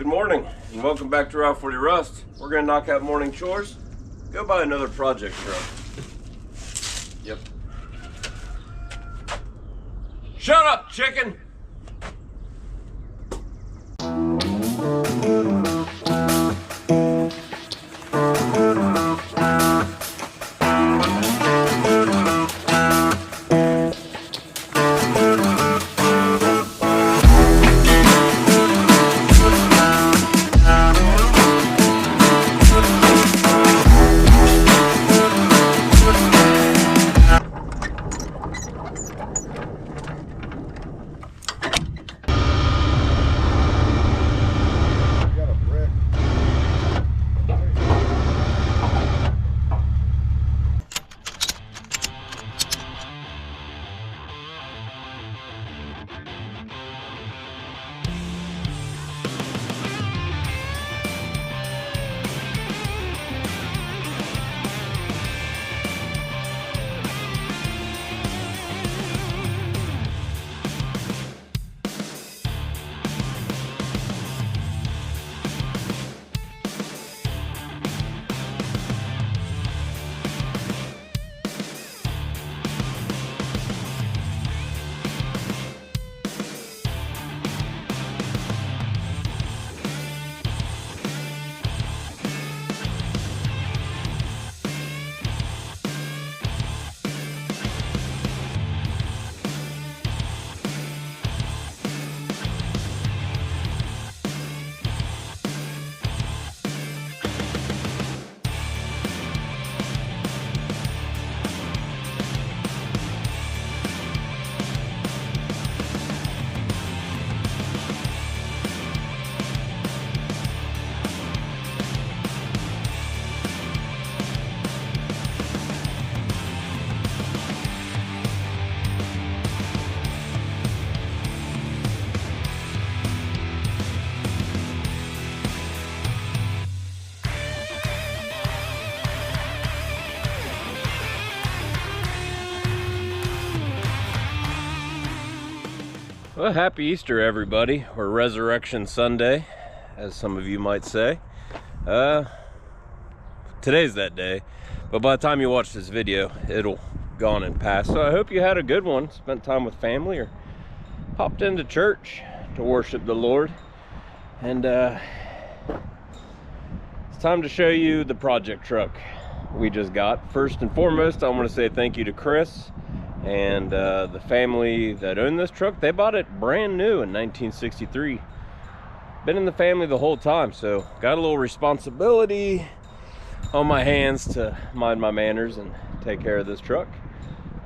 Good morning and welcome back to Route 40 Rust. We're gonna knock out morning chores, go buy another project truck. Yep. Shut up, chicken! Well, happy Easter, everybody, or Resurrection Sunday, as some of you might say. Today's that day, but by the time you watch this video, it'll gone and passed. So I hope you had a good one, spent time with family, or popped into church to worship the Lord. And it's time to show you the project truck we just got. First and foremost, I want to say thank you to Chris and the family that owned this truck. They bought it brand new in 1963. Been in the family the whole time, so got a little responsibility on my hands to mind my manners and take care of this truck.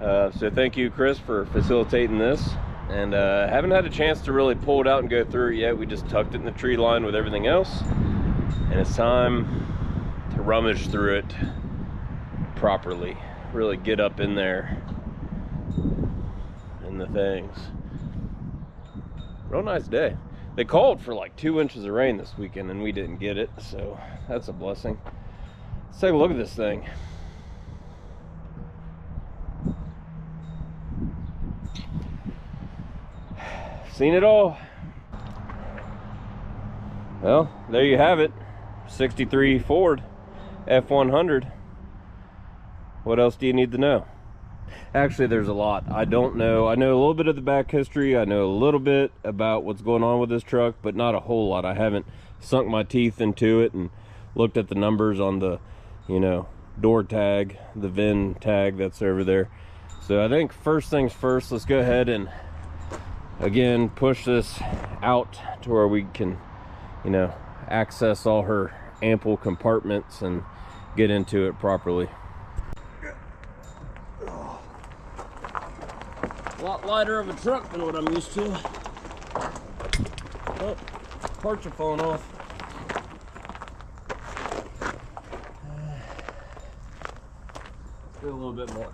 So thank you, Chris, for facilitating this. And haven't had a chance to really pull it out and go through it yet. We just tucked it in the tree line with everything else, and it's time to rummage through it properly, really get up in there the things. Real nice day. They called for like 2 inches of rain this weekend and we didn't get it, so that's a blessing. Let's take a look at this thing. Seen it all. Well, there you have it. 63 Ford F100. What else do you need to know? Actually, there's a lot. I don't know. I know a little bit of the back history. I know a little bit about what's going on with this truck, but not a whole lot. I haven't sunk my teeth into it and looked at the numbers on the, door tag, the VIN tag that's over there. So I think first things first, let's go ahead and, again, push this out to where we can, access all her ample compartments and get into it properly. A lot lighter of a truck than what I'm used to. Oh, parts are falling off. Let's do a little bit more.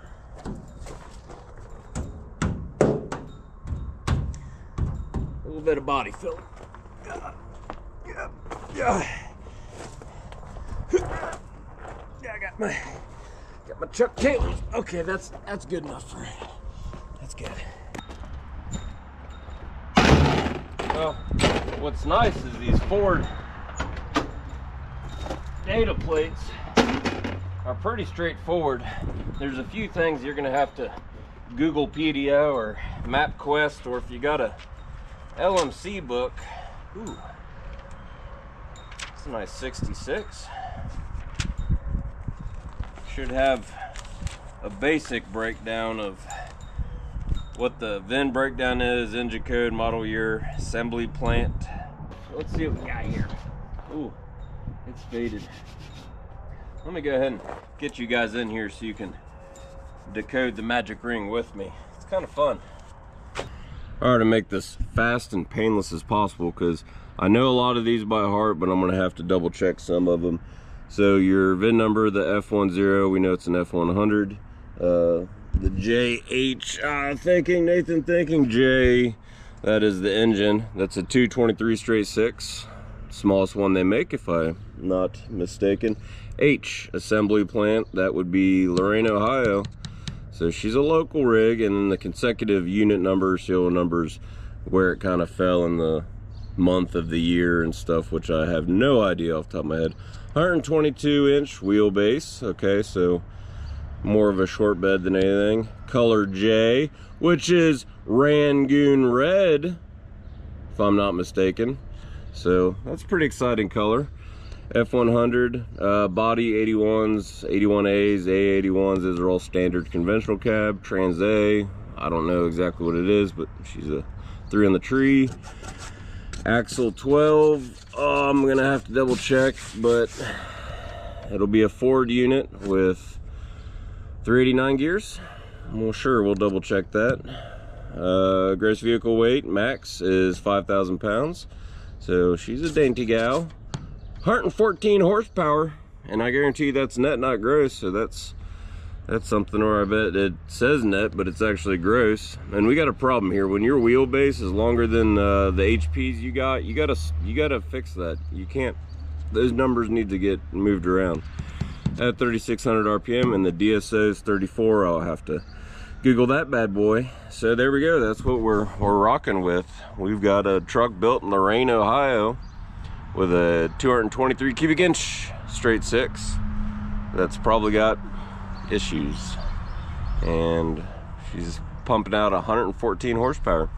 A little bit of body fill. Yeah. I got my Chuck Taylors. Okay, that's good enough for it. That's good. Well, What's nice is these Ford data plates are pretty straightforward. There's a few things you're gonna have to Google PDO or MapQuest, or if you got a LMC book. Ooh, it's a nice 66. Should have a basic breakdown of what the VIN breakdown is, engine code, model year, assembly plant. Let's see what we got here. Ooh, it's faded. Let me go ahead and get you guys in here so you can decode the magic ring with me. It's kind of fun. All right, to make this fast and painless as possible, because I know a lot of these by heart, but I'm gonna have to double check some of them. So your VIN number, the F10, we know it's an F100. The JH, Nathan thinking J, that is the engine. That's a 223 straight 6, smallest one they make if I'm not mistaken. H, assembly plant, that would be Lorain, Ohio. So she's a local rig, and then the consecutive unit number, serial numbers, where it kind of fell in the month of the year and stuff, which I have no idea off the top of my head. 122-inch wheelbase, okay, so more of a short bed than anything. Color J, which is Rangoon red, if I'm not mistaken. So that's a pretty exciting color. F100, body 81s, 81As, A81s, those are all standard conventional cab. Trans A, I don't know exactly what it is, but she's a 3 on the tree. Axle 12, I'm gonna have to double check, but it'll be a Ford unit with 389 gears. Well, sure, we'll double check that. Gross vehicle weight max is 5,000 pounds, so she's a dainty gal. 114 horsepower, and I guarantee you that's net, not gross. So that's something where I bet it says net, but it's actually gross. And we got a problem here. When your wheelbase is longer than the HPs you gotta fix that. You can't. Those numbers need to get moved around. At 3,600 RPM, and the DSO is 34. I'll have to Google that bad boy. So there we go. That's what we're rocking with. We've got a truck built in Lorain, Ohio, with a 223 cubic inch straight 6 that's probably got issues, and she's pumping out 114 horsepower.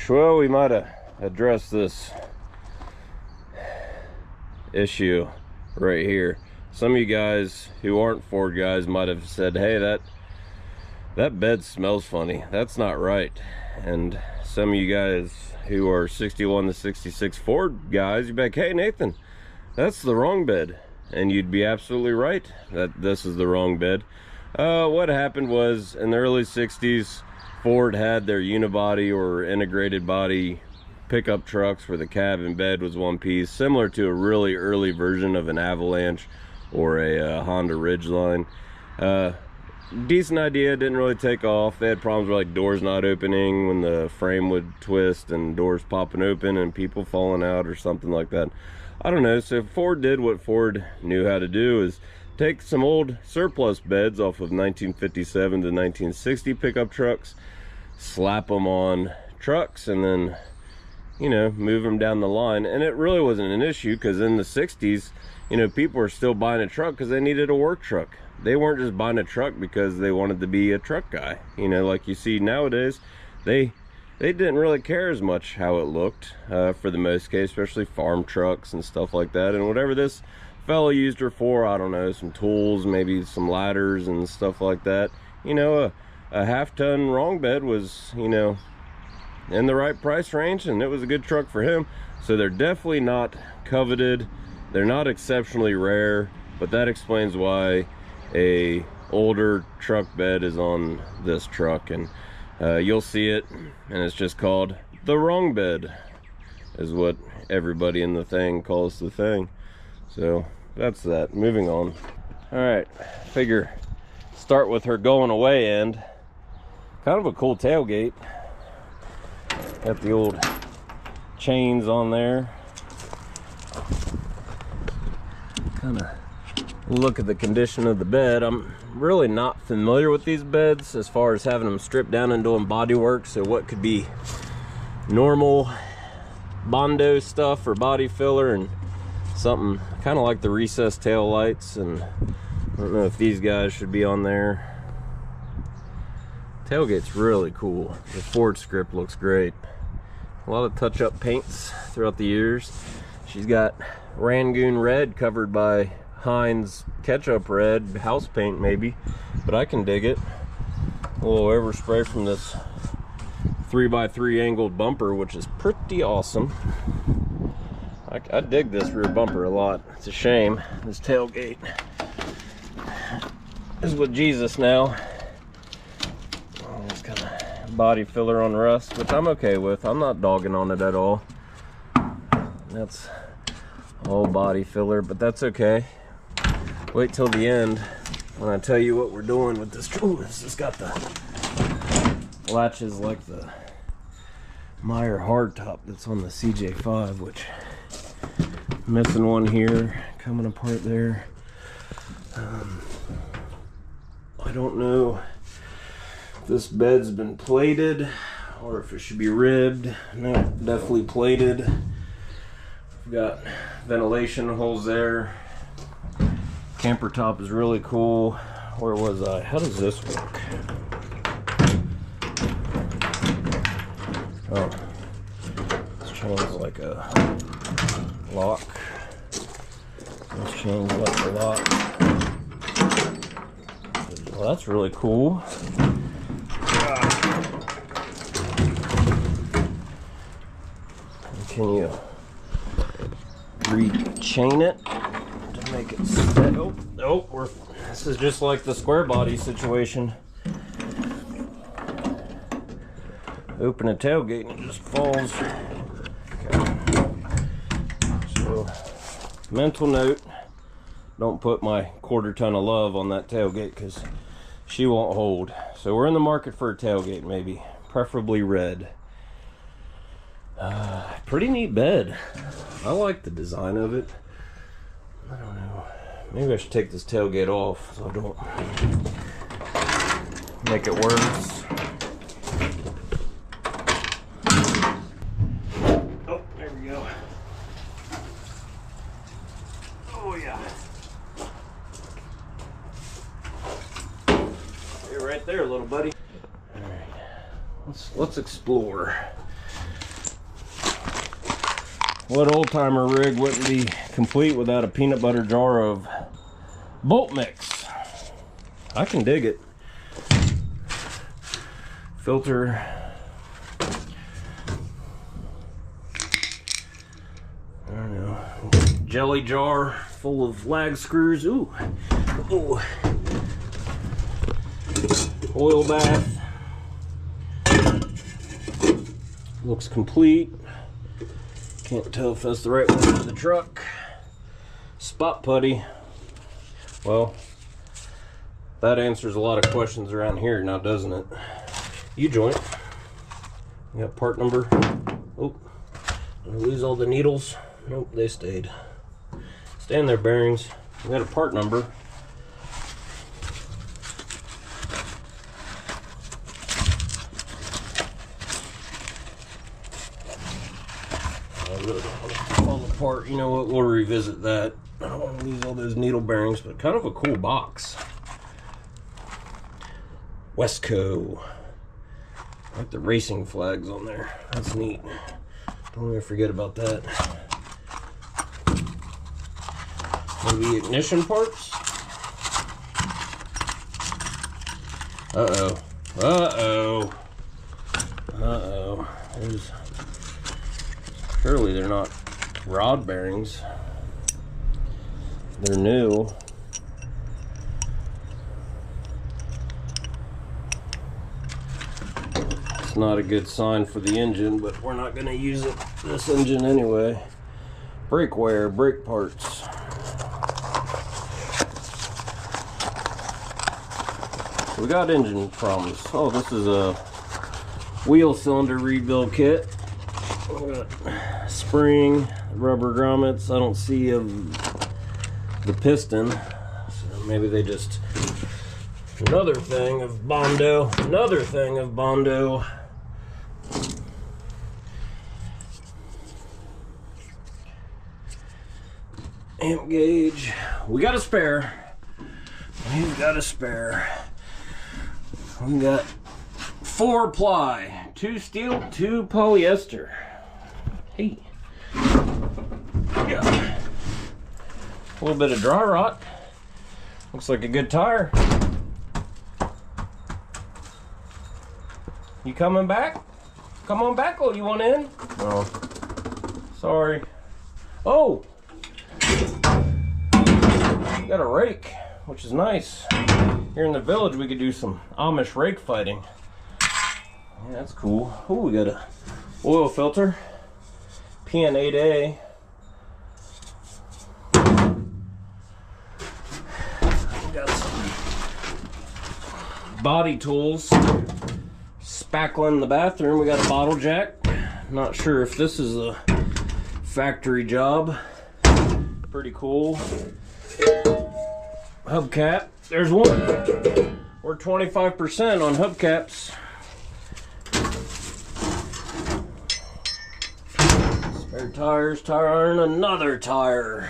Well, we might have addressed this issue right here. Some of you guys who aren't Ford guys might have said, hey, that bed smells funny, that's not right. And some of you guys who are 61 to 66 Ford guys, you'd be like, hey Nathan, that's the wrong bed. And you'd be absolutely right that this is the wrong bed. What happened was, in the early 60s, Ford had their unibody or integrated body pickup trucks where the cab and bed was one piece, similar to a really early version of an Avalanche or a Honda Ridgeline. Decent idea, didn't really take off. They had problems with like doors not opening when the frame would twist, and doors popping open and people falling out or something like that. I don't know. So Ford did what Ford knew how to do, is take some old surplus beds off of 1957 to 1960 pickup trucks, slap them on trucks, and then, you know, move them down the line. And it really wasn't an issue, because in the 60s, you know, people were still buying a truck because they needed a work truck. They weren't just buying a truck because they wanted to be a truck guy. You know, like you see nowadays, they didn't really care as much how it looked, for the most case, especially farm trucks and stuff like that. And whatever this fellow used her for, I don't know, some tools, maybe some ladders and stuff like that. You know, a half-ton wrong bed was, you know, in the right price range, and it was a good truck for him. So they're definitely not coveted. They're not exceptionally rare, but that explains why a older truck bed is on this truck. And you'll see it, and it's just called the wrong bed, is what everybody in the thing calls the thing. So that's that. Moving on. All right, figure start with her going away end. Kind of a cool tailgate. Got the old chains on there. Kind of look at the condition of the bed. I'm really not familiar with these beds as far as having them stripped down and doing body work, so what could be normal Bondo stuff or body filler and something kind of like the recessed tail lights, and I don't know if these guys should be on there. Tailgate's really cool. The Ford script looks great. A lot of touch-up paints throughout the years. She's got Rangoon red covered by Heinz ketchup red, house paint maybe, but I can dig it. A little overspray from this 3x3 angled bumper, which is pretty awesome. I dig this rear bumper a lot. It's a shame this tailgate is with Jesus now. It's kind of body filler on rust, which I'm okay with. I'm not dogging on it at all. That's all body filler, but that's okay. Wait till the end when I tell you what we're doing with this. Ooh, this has got the latches like the Meyer hardtop that's on the CJ5, which missing one here, coming apart there. I don't know if this bed's been plated or if it should be ribbed. No, definitely plated. We've got ventilation holes there. Camper top is really cool. Where was I? How does this work? Oh, this chain's like a lock. This chain's like a lock. Well, that's really cool. Can you re-chain it to make it stay? Oh, this is just like the square body situation. Open a tailgate and it just falls. Okay. So, mental note, don't put my quarter ton of love on that tailgate because she won't hold. So we're in the market for a tailgate, maybe, preferably red. Pretty neat bed. I like the design of it. I don't know. Maybe I should take this tailgate off so I don't make it worse. Oh, there we go. Oh yeah. You're right there, little buddy. All right. Let's explore. What old-timer rig wouldn't be complete without a peanut butter jar of bolt mix? I can dig it. Filter. I don't know. Jelly jar full of lag screws. Ooh. Ooh. Oil bath. Looks complete. Can't tell if that's the right one for the truck. Spot putty. Well, that answers a lot of questions around here now, doesn't it? U-joint. You got part number. Oh, did I lose all the needles? Nope, they stayed. Stay in their bearings. We got a part number. Fall apart. You know what? We'll revisit that. I don't want to lose all those needle bearings, but kind of a cool box. Westco. Like the racing flags on there. That's neat. Don't ever forget about that. Maybe ignition parts. Uh-oh. Uh-oh. Uh-oh. There's... Surely they're not rod bearings. They're new. It's not a good sign for the engine, but we're not going to use it, this engine anyway. Brake wear, brake parts. We got engine problems. Oh, this is a wheel cylinder rebuild kit. We got spring, rubber grommets. I don't see the piston. Maybe they just, another thing of Bondo, another thing of Bondo. Amp gauge, we got a spare. We've got a spare. We got 4 ply, 2 steel, 2 polyester. Hey. Yeah. A little bit of dry rot. Looks like a good tire. You coming back? Come on back, oh, you want in? No. Sorry. Oh! Got a rake, which is nice. Here in the village, we could do some Amish rake fighting. Yeah, that's cool. Oh, we got a oil filter. PN8A. We got some body tools. Spackling the bathroom. We got a bottle jack. Not sure if this is a factory job. Pretty cool. Hubcap. There's one. We're 25% on hubcaps. Spare tires, tire iron, another tire.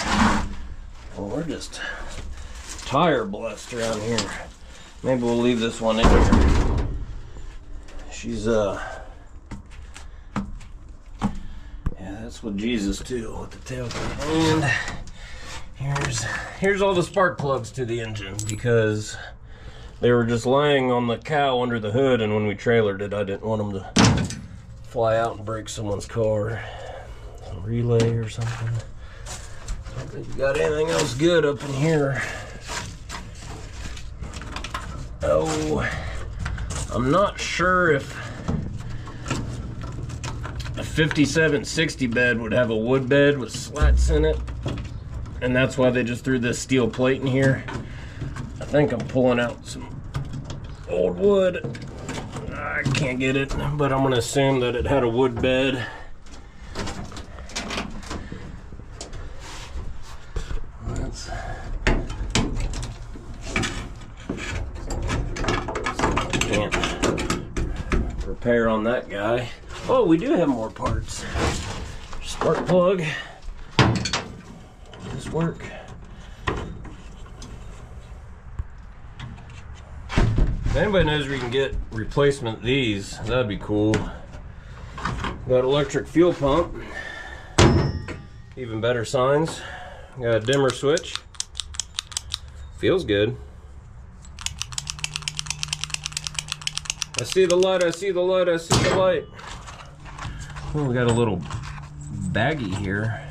Well, we're just tire blessed around here. Maybe we'll leave this one in here. She's yeah, that's with Jesus too, with the tailgate. And here's all the spark plugs to the engine, because they were just laying on the cow under the hood, and when we trailered it, I didn't want them to fly out and break someone's car. Some relay or something. I don't think we got anything else good up in here. Oh, I'm not sure if a 5760 bed would have a wood bed with slats in it, and that's why they just threw this steel plate in here. I think I'm pulling out some old wood. I can't get it, but I'm gonna assume that it had a wood bed. Repair on that guy. Oh, we do have more parts. Spark plug. Does this work? If anybody knows where you can get replacement of these, that'd be cool. Got electric fuel pump. Even better signs. Got a dimmer switch. Feels good. I see the light, I see the light, I see the light. Oh, we got a little baggie here.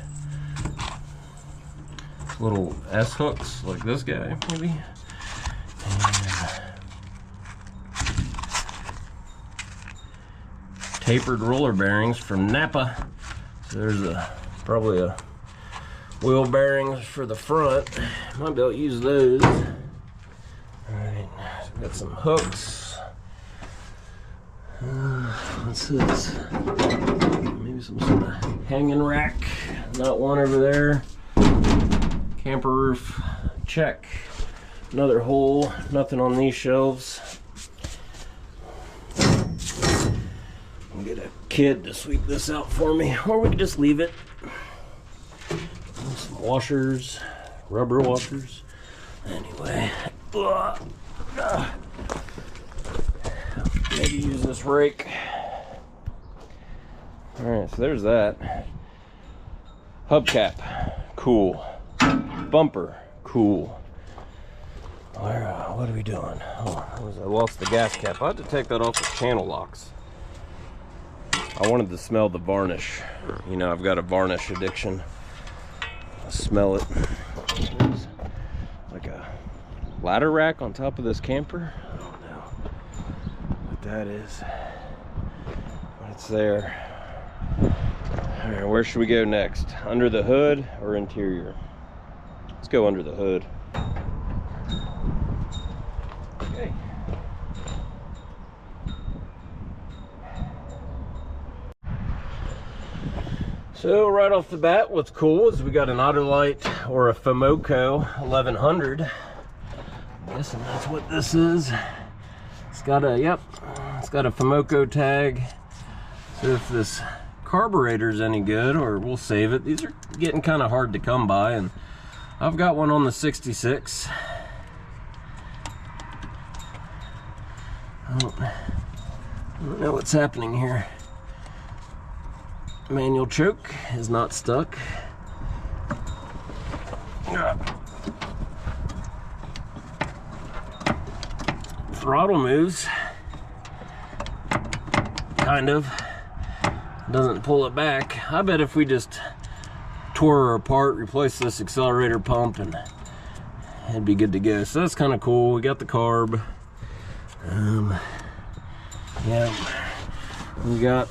Little S hooks, like this guy, maybe. And tapered roller bearings from Napa. So there's probably a wheel bearings for the front. Might be able to use those. All right, so we got some hooks. What's this? Maybe some sort of hanging rack. Not one over there. Camper roof, check. Another hole, nothing on these shelves. I'll get a kid to sweep this out for me, or we can just leave it. Some washers, rubber washers. Anyway, maybe use this rake. Alright, so there's that. Hubcap, cool. Bumper, cool. What are we doing? Oh, I lost the gas cap. I had to take that off with channel locks. I wanted to smell the varnish. You know, I've got a varnish addiction. I smell it. There's like a ladder rack on top of this camper. I don't know what that is, but it's there. All right, where should we go next? Under the hood or interior? Let's go under the hood. Okay. So right off the bat, what's cool is we got an Autolite or a Fomoco 1100. guessing that's what this is. It's got a, yep, it's got a Fimoco tag. So if this carburetor's any good, or we'll save it. These are getting kind of hard to come by, and I've got one on the 66. I don't know what's happening here. Manual choke is not stuck. Throttle moves, kind of. Doesn't pull it back. I bet if we just tore her apart, replace this accelerator pump, and it'd be good to go. So that's kind of cool. We got the carb. Yeah, we got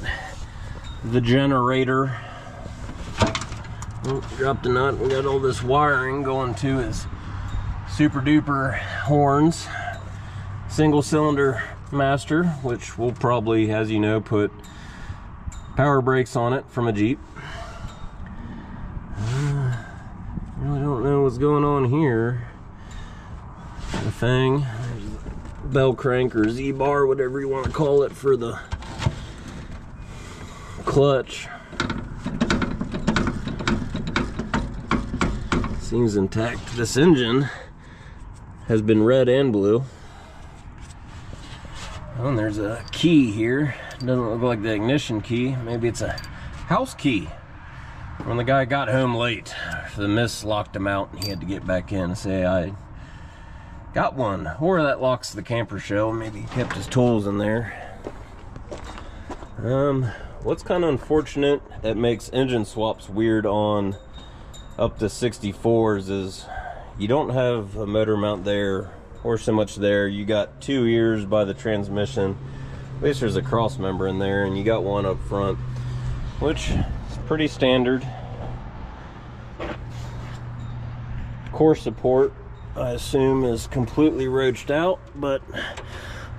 the generator. Oh, dropped a nut. We got all this wiring going to his super duper horns. Single cylinder master, which will probably, as you know, put power brakes on it from a Jeep. Really don't know what's going on here. The thing, there's the bell crank or Z-bar, whatever you want to call it, for the clutch. Seems intact. This engine has been red and blue. Oh, and there's a key here. Doesn't look like the ignition key. Maybe it's a house key. When the guy got home late, the mist locked him out and he had to get back in and say, I got one. Or that locks the camper shell. Maybe he kept his tools in there. What's kind of unfortunate that makes engine swaps weird on up to 64s is you don't have a motor mount there or so much there. You got two ears by the transmission. At least there's a cross member in there, and you got one up front, which is pretty standard. Core support, I assume, is completely roached out, but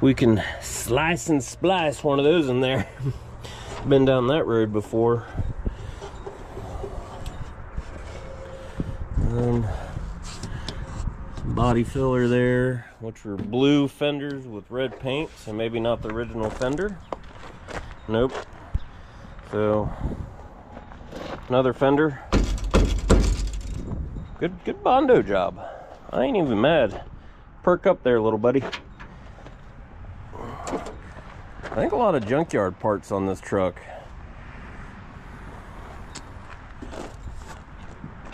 we can slice and splice one of those in there. Been down that road before. Body filler there, which were blue fenders with red paint, so maybe not the original fender. Nope. So another fender. Good Bondo job. I ain't even mad. Perk up there, little buddy. I think a lot of junkyard parts on this truck.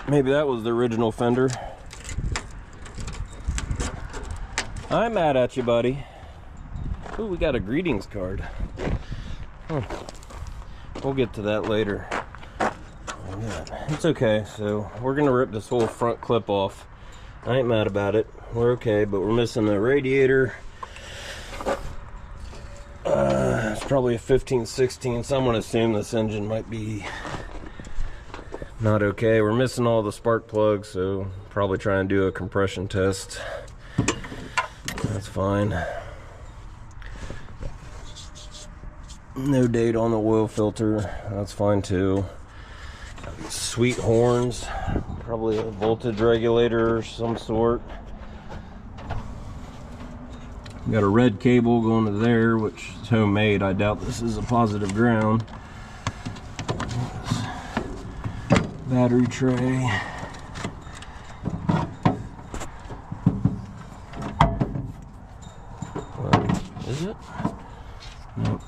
Maybe that was the original fender. I'm mad at you, buddy. Ooh, we got a greetings card. Oh, we'll get to that later. It's okay. So we're gonna rip this whole front clip off. I ain't mad about it. We're okay, but we're missing the radiator. It's probably a 15-16, so I'm gonna assume this engine might be not okay. We're missing all the spark plugs, so probably try and do a compression test. That's fine. No date on the oil filter. That's fine too. Sweet horns. Probably a voltage regulator of some sort. Got a red cable going to there, which is homemade. I doubt this is a positive ground. Battery tray. Is it? Nope.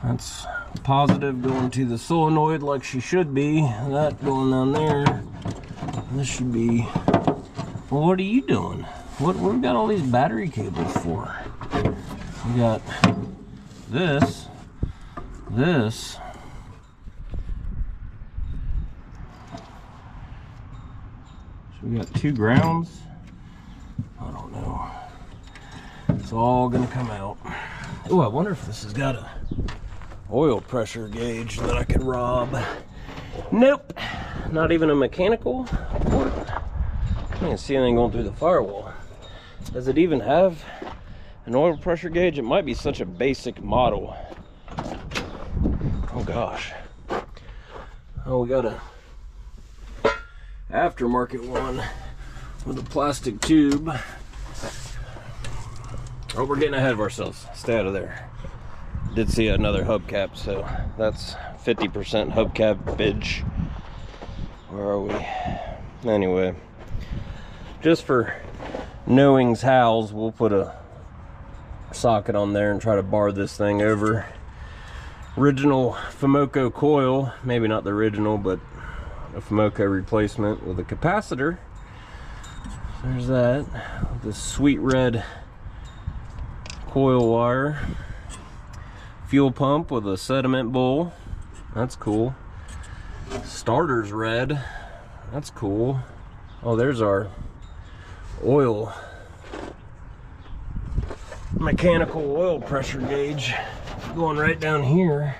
That's positive going to the solenoid like she should be. That going down there. This should be. Well, what are you doing? What we got all these battery cables for? We got this. So we got two grounds. I don't know. It's all gonna come out. Oh, I wonder if this has got a oil pressure gauge that I could rob. Nope, not even a mechanical port. Can't see anything going through the firewall. Does it even have an oil pressure gauge? It might be such a basic model. Oh gosh. Oh, we got a aftermarket one with a plastic tube. Oh, we're getting ahead of ourselves. Stay out of there. Did see another hubcap, so that's 50% hubcapage. Where are we? Anyway, just for knowing's hows, we'll put a socket on there and try to bar this thing over. Original Fumoco coil, maybe not the original, but a Fumoco replacement with a capacitor. There's that. The sweet red coil wire. Fuel pump with a sediment bowl. That's cool. Starter's red. That's cool. Oh, there's our oil, mechanical oil pressure gauge going right down here,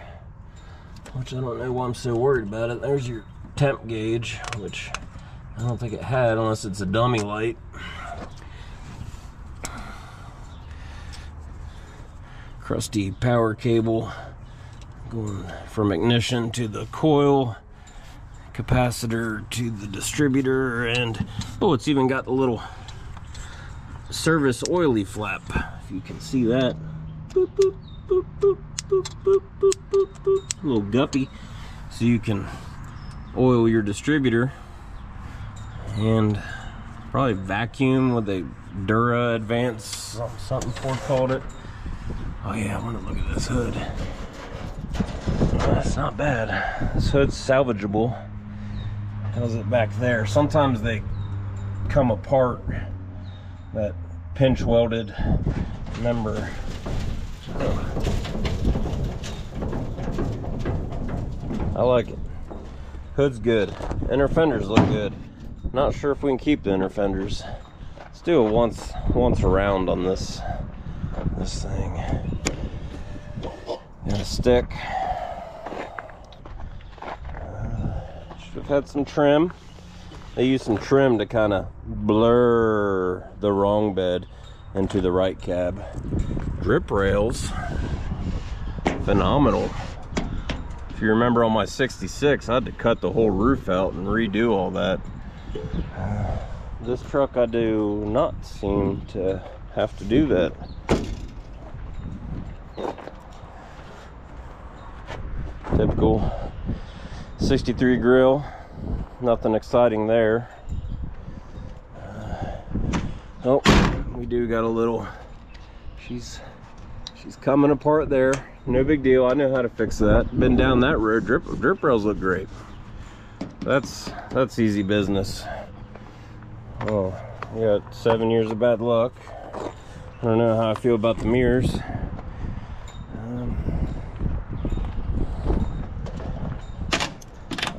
which I don't know why I'm so worried about it. There's your temp gauge, which I don't think it had unless it's a dummy light. Crusty power cable going from ignition to the coil, capacitor to the distributor, and oh, it's even got the little service oily flap, if you can see that. Boop, boop, boop, boop, boop, boop, boop, boop, boop. Little guppy, so you can oil your distributor and probably vacuum with a Dura Advance, something Ford called it. Oh yeah, I want to look at this hood. That's not bad. This hood's salvageable. How's it back there? Sometimes they come apart, that pinch welded member. I like it. Hood's good. Inner fenders look good. Not sure if we can keep the inner fenders. Let's do a once around on this thing. Got a stick. Should have had some trim. They use some trim to kind of blur the wrong bed into the right cab. Drip rails, phenomenal. If you remember on my 66, I had to cut the whole roof out and redo all that. This truck, I do not seem to have to do that. Typical 63 grill, nothing exciting there. Oh, we do got a little, she's coming apart there. No big deal, I know how to fix that. Been down that road. Drip rails look great. That's easy business. Oh, we got 7 years of bad luck. I don't know how I feel about the mirrors.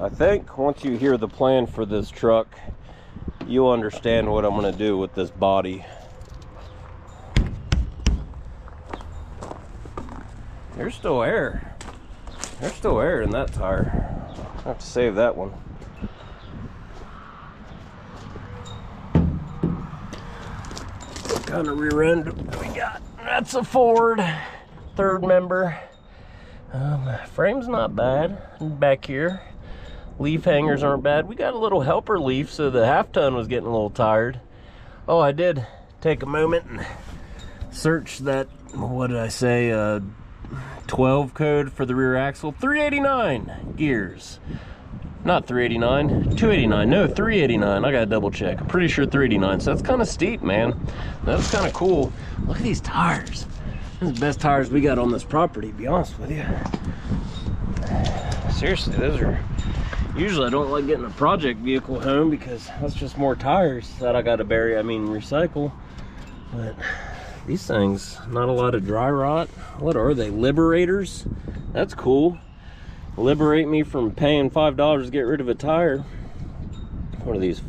I think once you hear the plan for this truck, you'll understand what I'm going to do with this body. There's still air. There's still air in that tire. I have to save that one. What kind of rear end do we got? That's a Ford, third member. Frame's not bad back here. Leaf hangers aren't bad. We got a little helper leaf, so the half ton was getting a little tired. Oh, I did take a moment and search that, what did I say, 12 code for the rear axle. 389 gears. Not 389, 289. No, 389. I gotta double check. I'm pretty sure 389. So that's kind of steep, man. That's kind of cool. Look at these tires. These are the best tires we got on this property, to be honest with you. Seriously, those are... Usually I don't like getting a project vehicle home because that's just more tires that I gotta bury, recycle. But these things, not a lot of dry rot. What are they, Liberators? That's cool. Liberate me from paying $5 to get rid of a tire. What are these?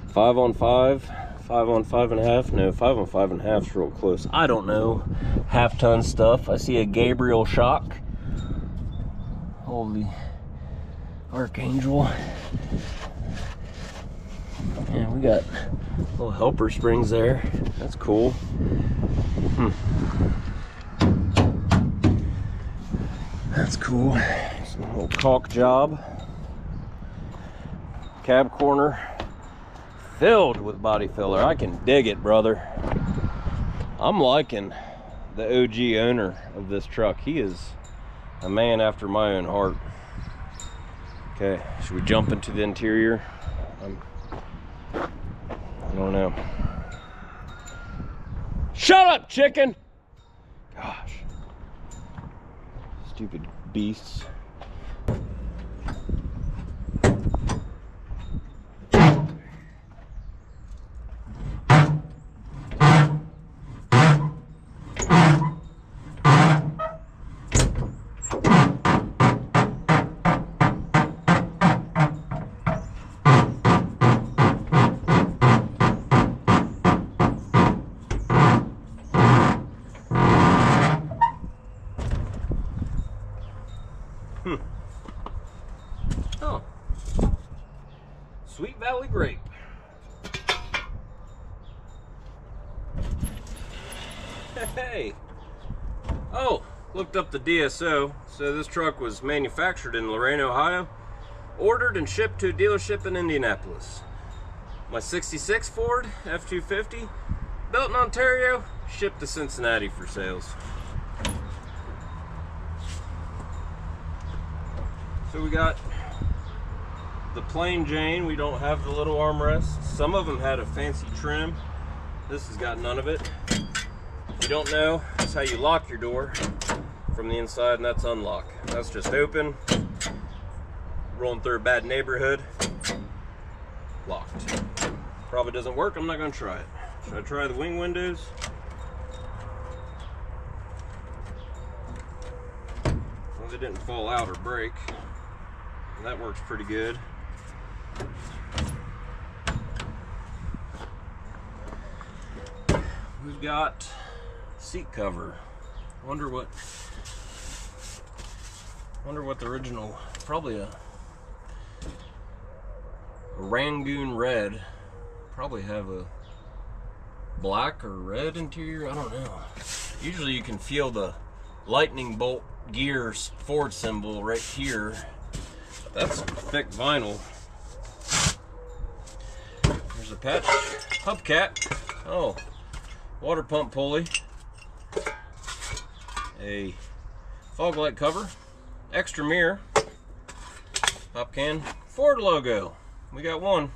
5 on 5, 5 on 5.5? No, 5 on 5.5 is real close. I don't know. Half ton stuff. I see a Gabriel shock. Holy Archangel. And we got little helper springs there. That's cool. That's cool. Some little caulk job. Cab corner filled with body filler. I can dig it, brother. I'm liking the OG owner of this truck. He is a man after my own heart. Okay, should we jump into the interior? I don't know. Shut up, chicken! Gosh. Stupid beasts. Oh, Sweet Valley grape. Hey. Oh, looked up the DSO. So this truck was manufactured in Lorain, Ohio, ordered and shipped to a dealership in Indianapolis. My 66 Ford F250, built in Ontario, shipped to Cincinnati for sales. So we got the plain Jane. We don't have the little armrests. Some of them had a fancy trim. This has got none of it. If you don't know, that's how you lock your door from the inside, and that's unlock. That's just open. Rolling through a bad neighborhood. Locked. Probably doesn't work. I'm not going to try it. Should I try the wing windows? Well, they didn't fall out or break. That works pretty good. We've got seat cover. Wonder what the original, probably a Rangoon red. Probably have a black or red interior, I don't know. Usually you can feel the lightning bolt gears Ford symbol right here. That's thick vinyl. There's a patch hubcap. Oh, water pump pulley. A fog light cover. Extra mirror. Pop can. Ford logo. We got one.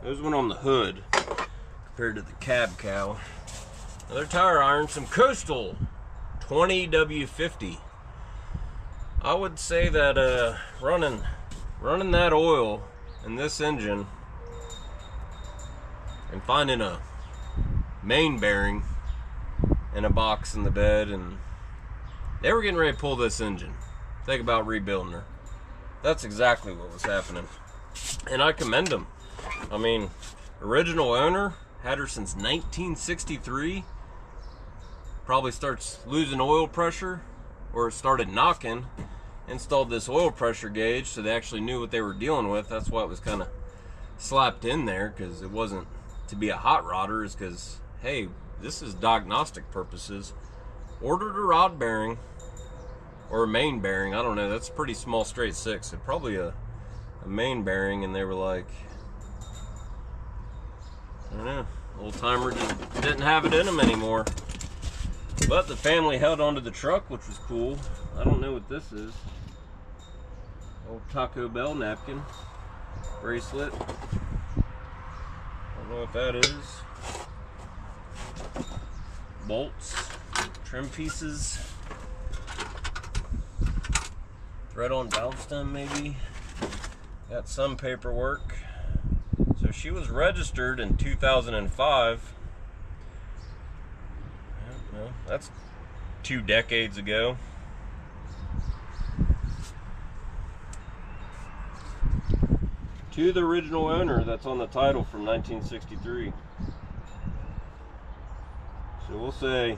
There's one on the hood compared to the cab cow. Another tire iron. Some Coastal 20W50. I would say that running that oil in this engine and finding a main bearing in a box in the bed, and they were getting ready to pull this engine. Think about rebuilding her. That's exactly what was happening, and I commend them. I mean, original owner had her since 1963. Probably starts losing oil pressure, or it started knocking. Installed this oil pressure gauge so they actually knew what they were dealing with. That's why it was kind of slapped in there, because it wasn't to be a hot rodder. Is because, hey, this is diagnostic purposes. Ordered a rod bearing or a main bearing, I don't know, that's a pretty small straight six, so probably a main bearing, and they were like, I don't know, old timer just didn't have it in them anymore. But the family held onto the truck, which was cool. I don't know what this is. Old Taco Bell napkin. Bracelet. Don't know what that is. Bolts. Trim pieces. Thread on valve stem maybe. Got some paperwork. So she was registered in 2005. Well, that's 2 decades ago. To the original owner that's on the title from 1963. So we'll say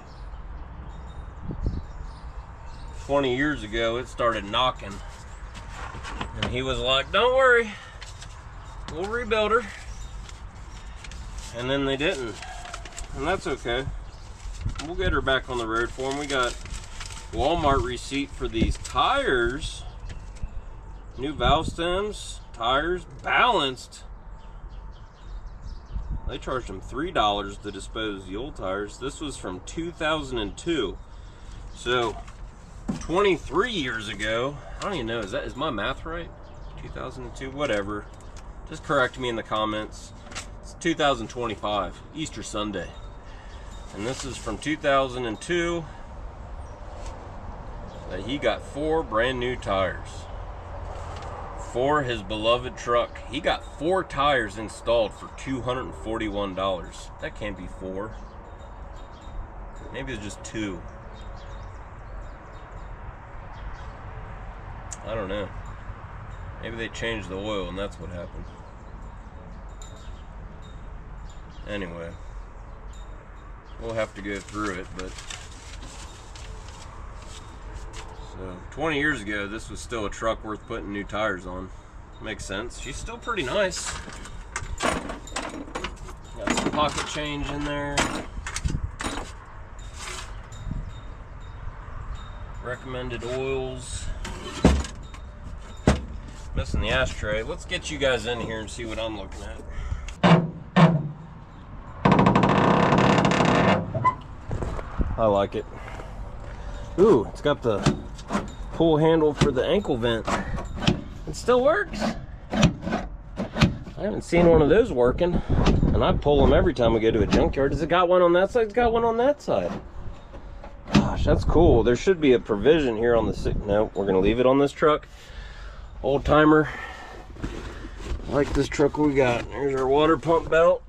20 years ago it started knocking. And he was like, don't worry, we'll rebuild her. And then they didn't. And that's okay. We'll get her back on the road for him. We got Walmart receipt for these tires. New valve stems, tires, balanced. They charged him $3 to dispose the old tires. This was from 2002. So 23 years ago. I don't even know, is my math right? 2002, whatever. Just correct me in the comments. It's 2025, Easter Sunday. And this is from 2002. That he got 4 brand new tires for his beloved truck. He got 4 tires installed for $241. That can't be 4. Maybe it's just 2. I don't know. Maybe they changed the oil and that's what happened. Anyway, we'll have to go through it, but so 20 years ago this was still a truck worth putting new tires on. Makes sense. She's still pretty nice. Got some pocket change in there. Recommended oils. Missing the ashtray. Let's get you guys in here and see what I'm looking at. I like it. Ooh, it's got the pull handle for the ankle vent. It still works. I haven't seen one of those working, and I pull them every time we go to a junkyard. Has it got one on that side? It's got one on that side. Gosh, that's cool. There should be a provision here on the... No, we're gonna leave it on this truck. Old timer. Like this truck we got. There's our water pump belt.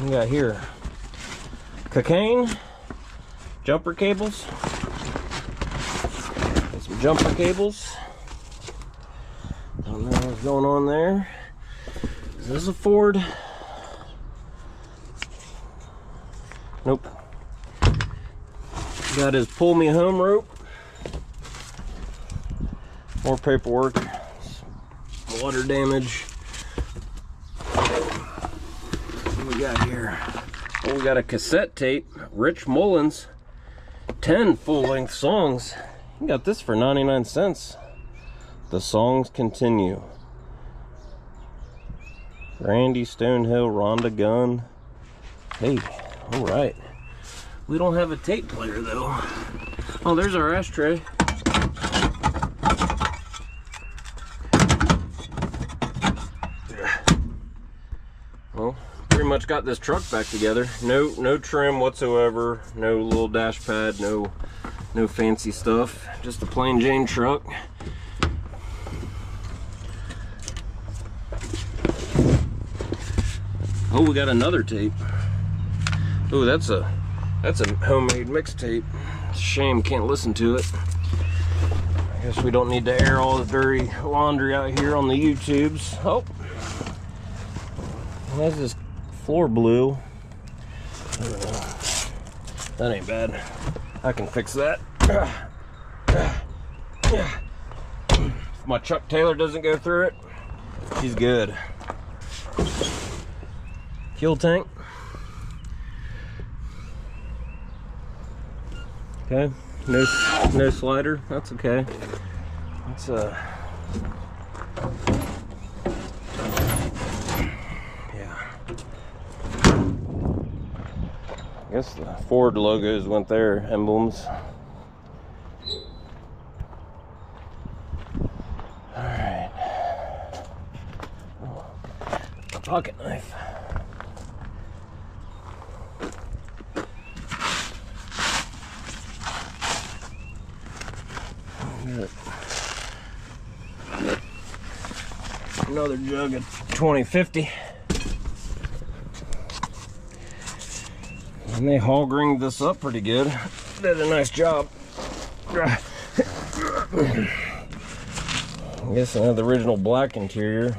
We got here cocaine, jumper cables, got some jumper cables. Don't know what's going on there. Is this a Ford? Nope. Got his pull me home rope. More paperwork. Water damage. What do we got here? Oh, we got a cassette tape. Rich Mullins. 10 full-length songs. You got this for 99 cents. The songs continue. Randy Stonehill, Rhonda Gunn. Hey, all right. We don't have a tape player though. Oh, there's our ashtray. Well, pretty much got this truck back together. No trim whatsoever. No little dash pad. No fancy stuff. Just a plain Jane truck. Oh, we got another tape. Oh, that's a homemade mixtape. It's a shame can't listen to it. I guess we don't need to air all the dirty laundry out here on the YouTubes. Oh, why's this floor blue? That ain't bad. I can fix that. If my Chuck Taylor doesn't go through it, she's good. Fuel tank. Okay, no slider. That's okay. It's yeah. I guess the Ford logos went there, emblems. All right. Oh, a pocket knife. Another jug of 2050. And they hog ringed this up pretty good. Did a nice job. I guess I have the original black interior.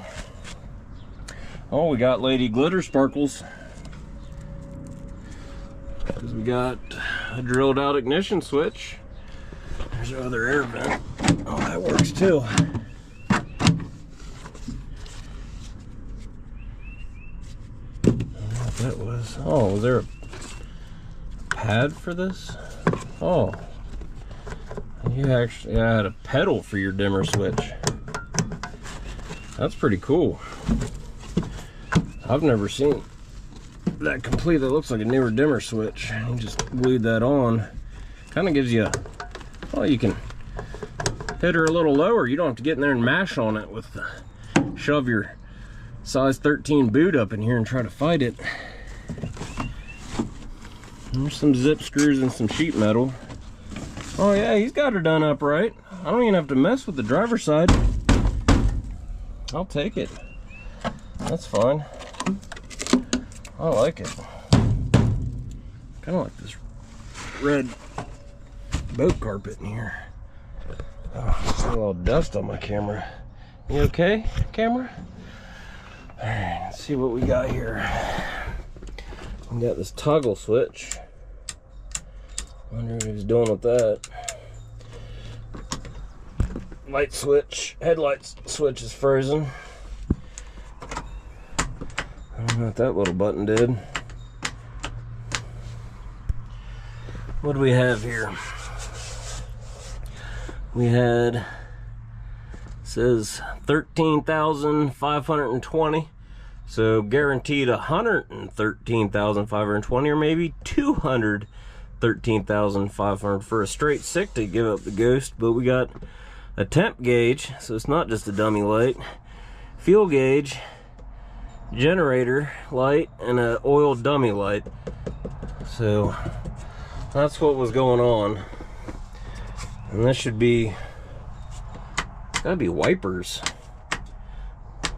Oh, we got Lady Glitter Sparkles. Because we got a drilled out ignition switch. There's our other air vent. Oh, that works too. That was, oh, was there a pad for this? Oh, you actually had a pedal for your dimmer switch. That's pretty cool. I've never seen that complete. That looks like a newer dimmer switch. You just glued that on. Kind of gives you, well, you can hit her a little lower. You don't have to get in there and mash on it with shove your size 13 boot up in here and try to fight it. There's some zip screws and some sheet metal. Oh yeah, he's got her done up right. I don't even have to mess with the driver's side. I'll take it. That's fine. I like it. Kind of like this red boat carpet in here. Oh, got a little dust on my camera. You okay, camera? All right, let's see what we got here. We got this toggle switch. Wonder what he was doing with that. Light switch, headlight switch is frozen. I don't know what that little button did. What do we have here? We had, it says 13,520. So guaranteed 113,520, or maybe 213,500 for a straight 60 to give up the ghost. But we got a temp gauge, so it's not just a dummy light. Fuel gauge, generator light, and an oil dummy light. So that's what was going on. And this should be, gotta be wipers.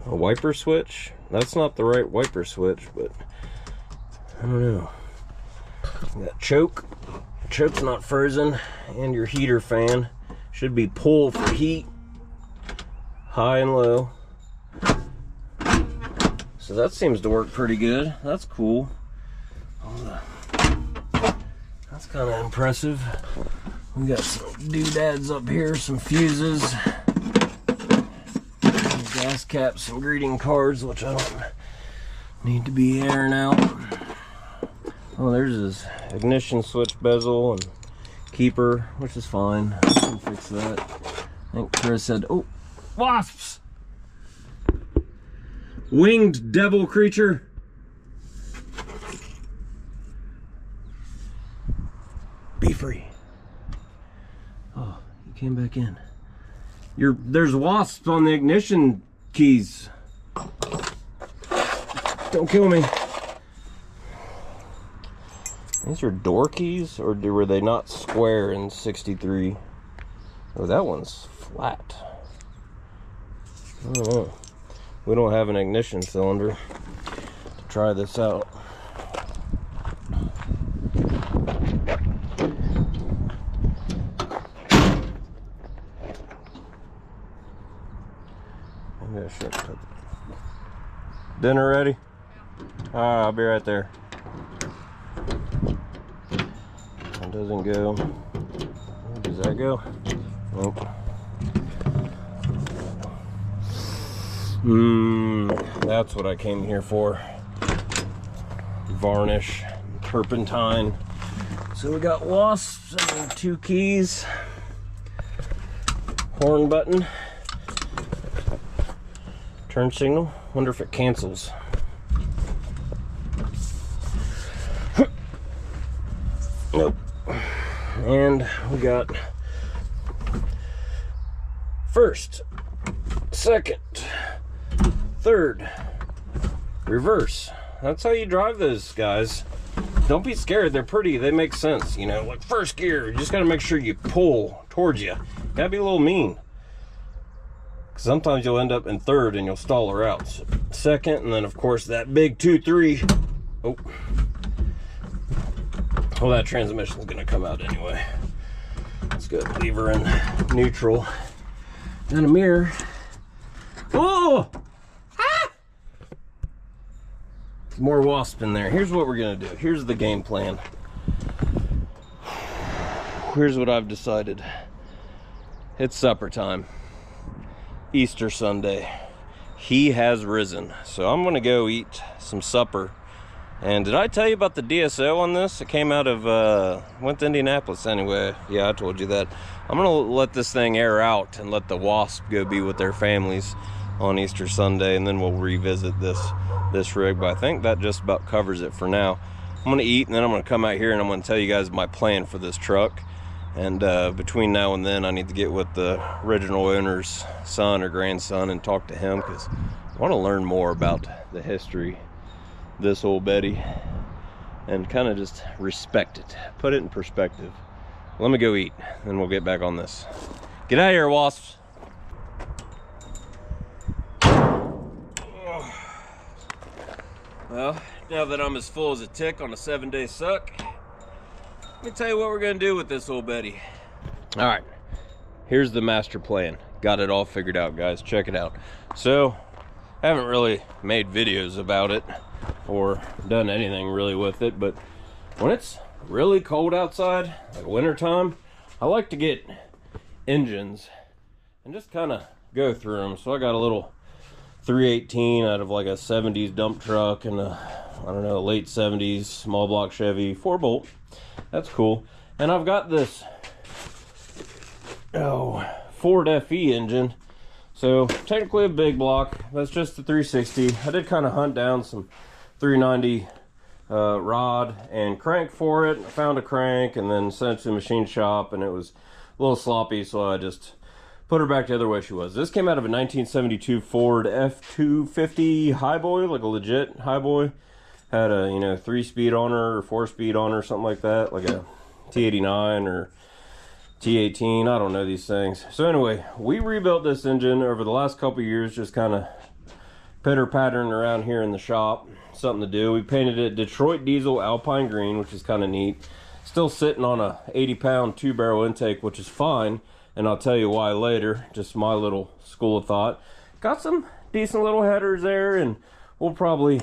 A wiper switch? That's not the right wiper switch, but I don't know. We got choke. Choke's not frozen, and your heater fan should be pull for heat, high and low. So that seems to work pretty good. That's cool. That's kind of impressive. We got some doodads up here, some fuses, some gas caps, some greeting cards, which I don't need to be airing out. Oh, there's his ignition switch bezel and keeper, which is fine. I can fix that. I think Chris said, oh, wasps! Winged devil creature. Be free. Oh, you came back in. There's wasps on the ignition keys. Don't kill me. These are door keys, or were they not square in 63? Oh, that one's flat. I don't know. We don't have an ignition cylinder to try this out. Maybe I should put dinner ready? I'll be right there. It doesn't go. Does that go? Nope. That's what I came here for. Varnish, turpentine. So we got wasps and 2 keys. Horn button. Turn signal. Wonder if it cancels. Nope. And we got first, second, third, reverse. That's how you drive those guys. Don't be scared. They're pretty. They make sense. You know, like first gear, you just got to make sure you pull towards you. Gotta be a little mean. Sometimes you'll end up in third and you'll stall her out. So second, and then of course that big 2-3. Oh. Well, that transmission's gonna come out anyway. Let's go leave her in neutral. Got a mirror. Oh! Ah! More wasp in there. Here's what we're gonna do. Here's the game plan. Here's what I've decided. It's supper time. Easter Sunday. He has risen. So I'm gonna go eat some supper. And did I tell you about the DSO on this? It came out of, went to Indianapolis anyway. Yeah, I told you that. I'm gonna let this thing air out and let the wasp go be with their families on Easter Sunday, and then we'll revisit this this rig, but I think that just about covers it for now. I'm gonna eat, and then I'm gonna come out here and I'm gonna tell you guys my plan for this truck. And between now and then, I need to get with the original owner's son or grandson and talk to him, because I want to learn more about the history of this old Betty and kind of just respect it, put it in perspective. Let me go eat, then we'll get back on this. Get out of here, wasps. Well, now that I'm as full as a tick on a 7-day suck, let me tell you what we're gonna do with this old Betty. All right, here's the master plan. Got it all figured out, guys. Check it out. So, I haven't really made videos about it or done anything really with it, but when it's really cold outside, like winter time, I like to get engines and just kind of go through them. So I got a little 318 out of like a 70s dump truck and a, I don't know, late 70s small block Chevy 4-bolt. That's cool. And I've got this Ford FE engine. So technically a big block. That's just the 360. I did kind of hunt down some 390 rod and crank for it. I found a crank and then sent it to the machine shop, and it was a little sloppy, so I just put her back the other way she was. This came out of a 1972 Ford F250 highboy, like a legit highboy. Had a, you know, 3-speed on her or 4-speed on her, something like that, like a T89 or T18. I don't know these things. So anyway, we rebuilt this engine over the last couple of years, just kind of pitter pattern around here in the shop. Something to do. We painted it Detroit diesel Alpine green, which is kind of neat. Still sitting on a 80-pound 2-barrel intake, which is fine, and I'll tell you why later. Just my little school of thought. Got some decent little headers there, and we'll probably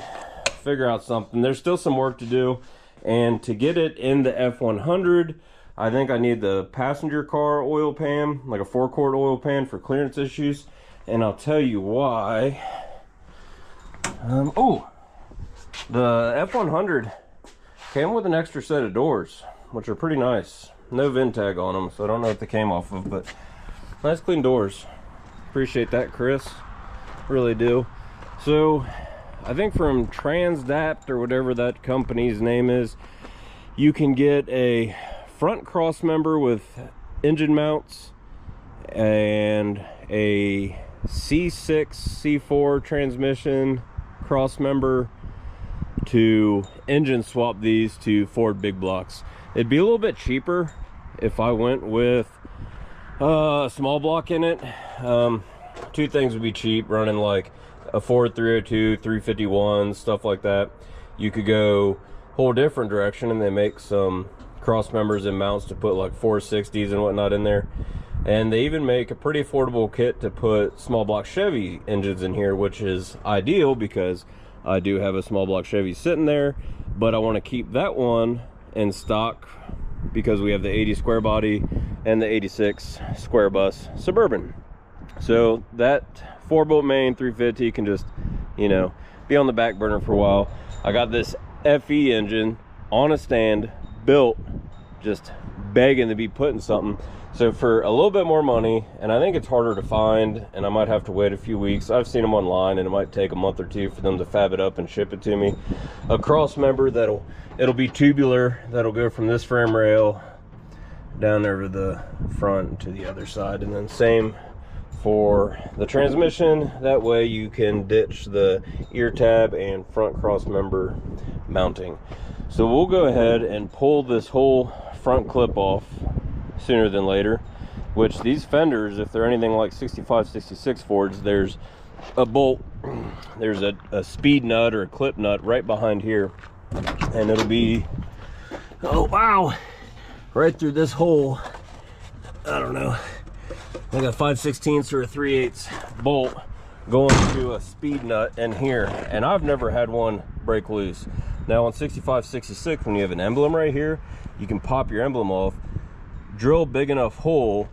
figure out something. There's still some work to do, and to get it in the F100, I think I need the passenger car oil pan, like a 4-quart oil pan for clearance issues, and I'll tell you why. The F100 came with an extra set of doors, which are pretty nice. No VIN tag on them, so I don't know what they came off of, but nice clean doors. Appreciate that, Chris. Really do. So I think from Transdapt or whatever that company's name is, you can get a front cross member with engine mounts and a C6 C4 transmission cross member to engine swap these to Ford big blocks. It'd be a little bit cheaper if I went with a small block in it. Two things would be cheap, running like a Ford 302, 351, stuff like that. You could go whole different direction, and they make some cross members and mounts to put like 460s and whatnot in there. And they even make a pretty affordable kit to put small block Chevy engines in here, which is ideal because I do have a small block Chevy sitting there, but I want to keep that one in stock because we have the 80 square body and the 86 square bus Suburban. So that 4-bolt main 350 can just, you know, be on the back burner for a while. I got this FE engine on a stand, built, just begging to be put in something. So for a little bit more money, and I think it's harder to find, and I might have to wait a few weeks. I've seen them online, and it might take a month or two for them to fab it up and ship it to me. A cross member it'll be tubular, that'll go from this frame rail down over the front to the other side, and then same for the transmission. That way you can ditch the ear tab and front cross member mounting. So we'll go ahead and pull this whole front clip off sooner than later, which these fenders, if they're anything like 65, 66 Fords, there's a bolt, there's a speed nut or a clip nut right behind here, and it'll be, oh wow, right through this hole. I don't know, like a 5/16 or a 3/8 bolt going to a speed nut in here, and I've never had one break loose. Now on 65, 66, when you have an emblem right here, you can pop your emblem off, drill big enough hole,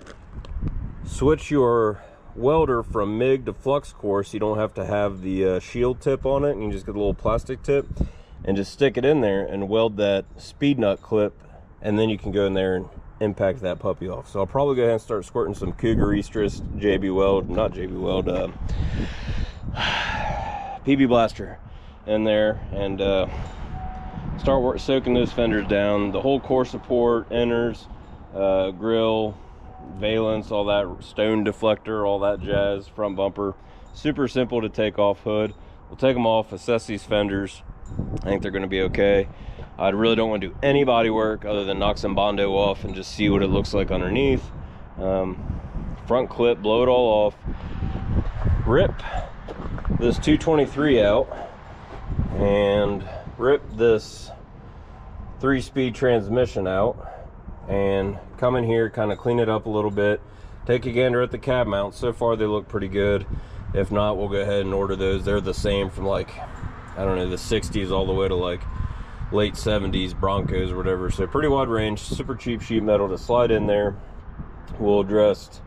switch your welder from MIG to flux core, so you don't have to have the shield tip on it, and you just get a little plastic tip and just stick it in there and weld that speed nut clip, and then you can go in there and impact that puppy off. So I'll probably go ahead and start squirting some Cougar Estrus PB Blaster in there and start soaking those fenders down. The whole core support, inners, grill, valence, all that, stone deflector, all that jazz, front bumper. Super simple to take off. Hood, we'll take them off, assess these fenders. I think they're going to be okay. I really don't want to do any body work other than knock some Bondo off and just see what it looks like underneath. Front clip, blow it all off, rip this 223 out, and rip this 3-speed transmission out, and come in here, kind of clean it up a little bit, take a gander at the cab mounts. So far they look pretty good. If not, we'll go ahead and order those. They're the same from like, I don't know, the 60s all the way to like late 70s Broncos or whatever. So pretty wide range, super cheap sheet metal to slide in there. We'll address,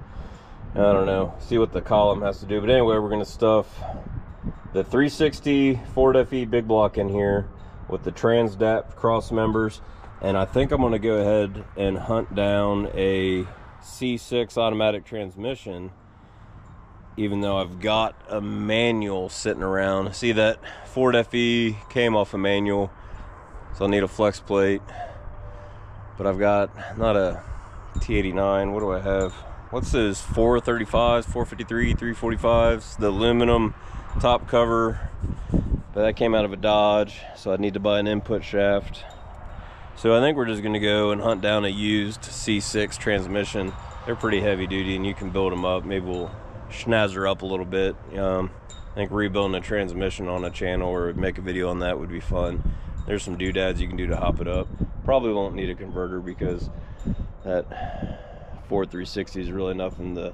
I don't know, see what the column has to do. But anyway, we're going to stuff the 360 Ford FE big block in here with the Transdapt cross members. And I think I'm going to go ahead and hunt down a C6 automatic transmission, even though I've got a manual sitting around. See, that Ford FE came off a manual, so I'll need a flex plate. But I've got not a T89. What do I have? What's those 435s, 453, 345s? The aluminum top cover, but that came out of a Dodge, so I'd need to buy an input shaft. So I think we're just going to go and hunt down a used C6 transmission. They're pretty heavy duty, and you can build them up. Maybe we'll schnazz her up a little bit. I think rebuilding a transmission on a channel or make a video on that would be fun. There's some doodads you can do to hop it up. Probably won't need a converter because that Ford 360 is really nothing to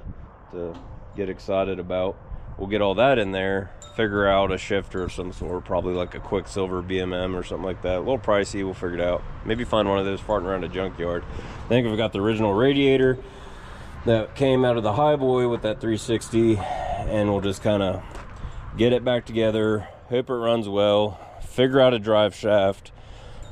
get excited about. We'll get all that in there, figure out a shifter of some sort, probably like a Quicksilver BMM or something like that. A little pricey, we'll figure it out. Maybe find one of those farting around a junkyard. I think we've got the original radiator that came out of the Highboy with that 360, and we'll just kind of get it back together, hope it runs well, figure out a drive shaft,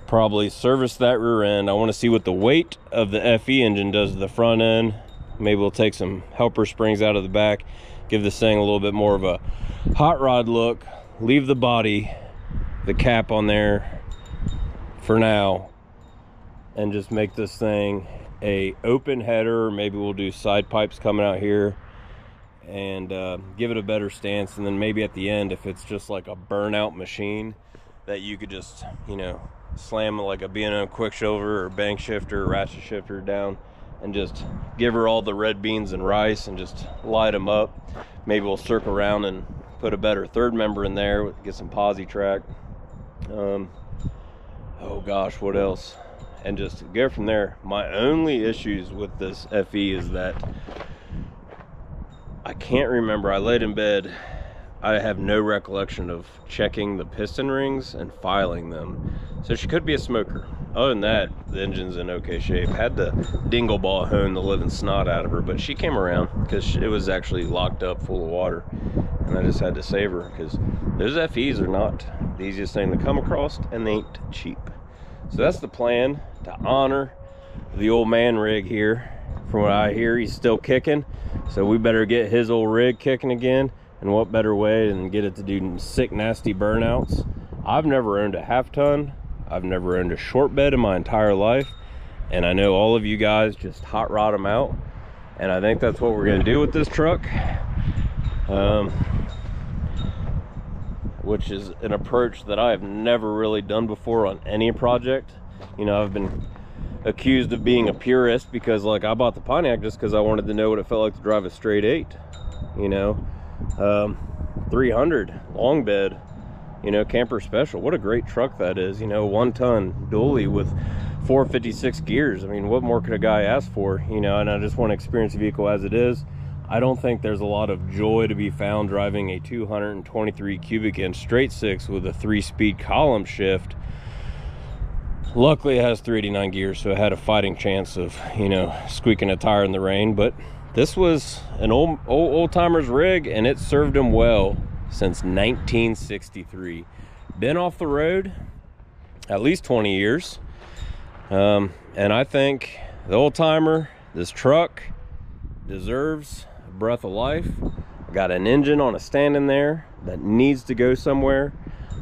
probably service that rear end. I want to see what the weight of the FE engine does to the front end. Maybe we'll take some helper springs out of the back, give this thing a little bit more of a hot rod look, leave the body, the cap on there for now, and just make this thing a open header. Maybe we'll do side pipes coming out here and give it a better stance. And then maybe at the end, if it's just like a burnout machine that you could just, you know, slam like a B&O quick shifter or bank shifter or ratchet shifter down and just give her all the red beans and rice and just light them up. Maybe we'll circle around and put a better third member in there, get some posi track. Oh gosh, what else? And just go from there. My only issues with this FE is that I can't remember. I laid in bed, I have no recollection of checking the piston rings and filing them. So she could be a smoker. Other than that, the engine's in okay shape. Had to dingle ball hone the living snot out of her, but she came around because it was actually locked up full of water, and I just had to save her because those FEs are not the easiest thing to come across, and they ain't cheap. So that's the plan, to honor the old man rig here. From what I hear, he's still kicking, so we better get his old rig kicking again. And what better way than get it to do sick, nasty burnouts? I've never owned a half ton. I've never owned a short bed in my entire life. And I know all of you guys just hot rod them out. And I think that's what we're gonna do with this truck. Which is an approach that I have never really done before on any project. You know, I've been accused of being a purist because, like, I bought the Pontiac just because I wanted to know what it felt like to drive a straight 8, you know. 300 long bed, you know, camper special. What a great truck that is, you know, 1 ton dually with 456 gears. I mean, what more could a guy ask for, you know? And I just want to experience the vehicle as it is. I don't think there's a lot of joy to be found driving a 223 cubic inch straight 6 with a 3-speed column shift. Luckily it has 389 gears, so it had a fighting chance of, you know, squeaking a tire in the rain. But this was an old timer's rig, and it served him well since 1963. Been off the road at least 20 years. And I think the old timer, this truck, deserves a breath of life. I got an engine on a stand in there that needs to go somewhere.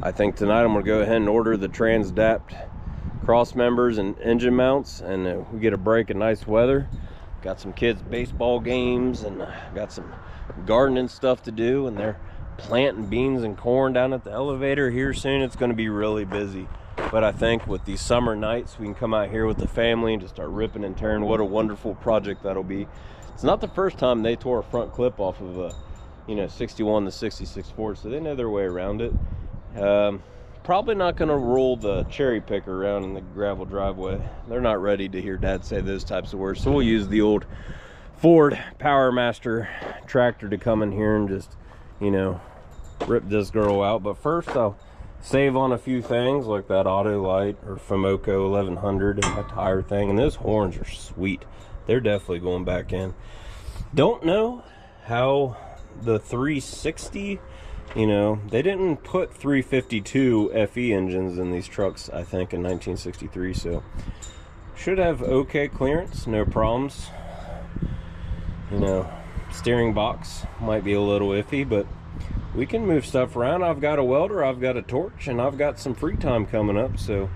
I think tonight I'm gonna go ahead and order the Transdapt cross members and engine mounts, and we get a break in nice weather. Got some kids baseball games, and got some gardening stuff to do, and they're planting beans and corn down at the elevator here soon. It's going to be really busy, but I think with these summer nights we can come out here with the family and just start ripping and tearing. What a wonderful project that'll be. It's not the first time they tore a front clip off of a 61 to 66 Ford, so they know their way around it. Probably not going to roll the cherry picker around in the gravel driveway. They're not ready to hear Dad say those types of words, so we'll use the old Ford Power Master tractor to come in here and just, rip this girl out. But first I'll save on a few things like that auto light or Fomoco 1100 and my tire thing. And those horns are sweet. They're definitely going back in. Don't know how the 360, they didn't put 352 FE engines in these trucks, I think, in 1963, so should have okay clearance, no problems. Steering box might be a little iffy, but we can move stuff around. I've got a welder, I've got a torch, and I've got some free time coming up, so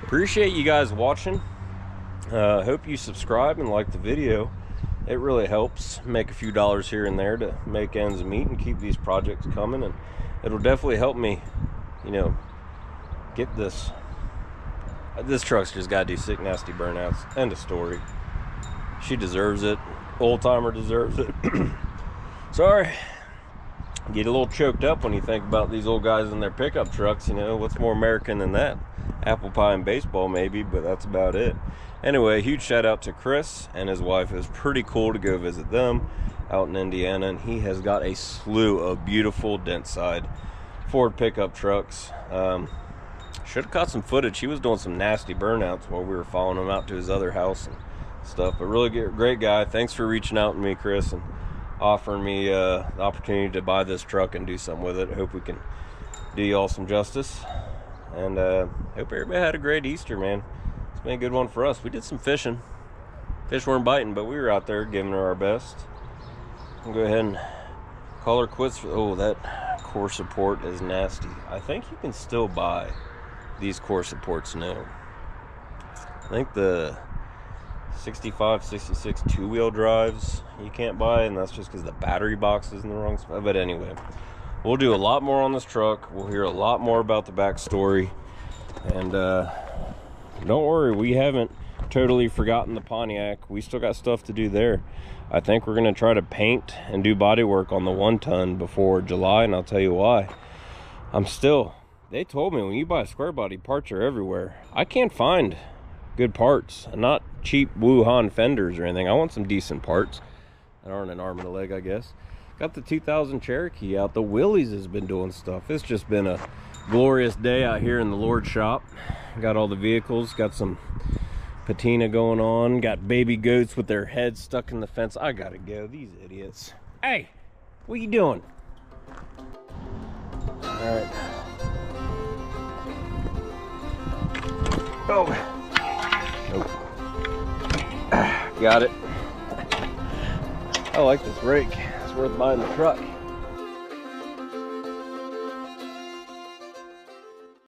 appreciate you guys watching. Hope you subscribe and like the video. It really helps make a few dollars here and there to make ends meet and keep these projects coming, and it'll definitely help me, get this truck's just got these sick nasty burnouts. End of story. She deserves it. Old timer deserves it. Sorry, get a little choked up when you think about these old guys in their pickup trucks. What's more American than that? Apple pie and baseball maybe, but that's about it. Anyway, huge shout out to Chris and his wife. It was pretty cool to go visit them out in Indiana, and he has got a slew of beautiful dent side Ford pickup trucks. Should have caught some footage. He was doing some nasty burnouts while we were following him out to his other house and stuff. But really great guy. Thanks for reaching out to me, Chris, and offering me the opportunity to buy this truck and do something with it. I hope we can do y'all some justice, and hope everybody had a great Easter, man. It's been a good one for us. We did some fishing. Fish weren't biting, but we were out there giving her our best. I'll go ahead and call her quits for, oh, that core support is nasty. I think you can still buy these core supports now. I think the 65, 66 two-wheel drives you can't buy, and that's just because the battery box is in the wrong spot. But anyway, we'll do a lot more on this truck. We'll hear a lot more about the backstory, and don't worry, we haven't totally forgotten the Pontiac. We still got stuff to do there. I think we're going to try to paint and do body work on the 1-ton before July, and I'll tell you why. They told me when you buy a square body, parts are everywhere. I can't find good parts, not cheap Wuhan fenders or anything. I want some decent parts that aren't an arm and a leg, I guess. Got the 2000 Cherokee out. The Willys has been doing stuff. It's just been a glorious day out here in the Lord shop. Got all the vehicles, got some patina going on, got baby goats with their heads stuck in the fence. I gotta go, these idiots. Hey, what you doing? All right. Oh, nope. Got it. I like this rake. It's worth buying the truck.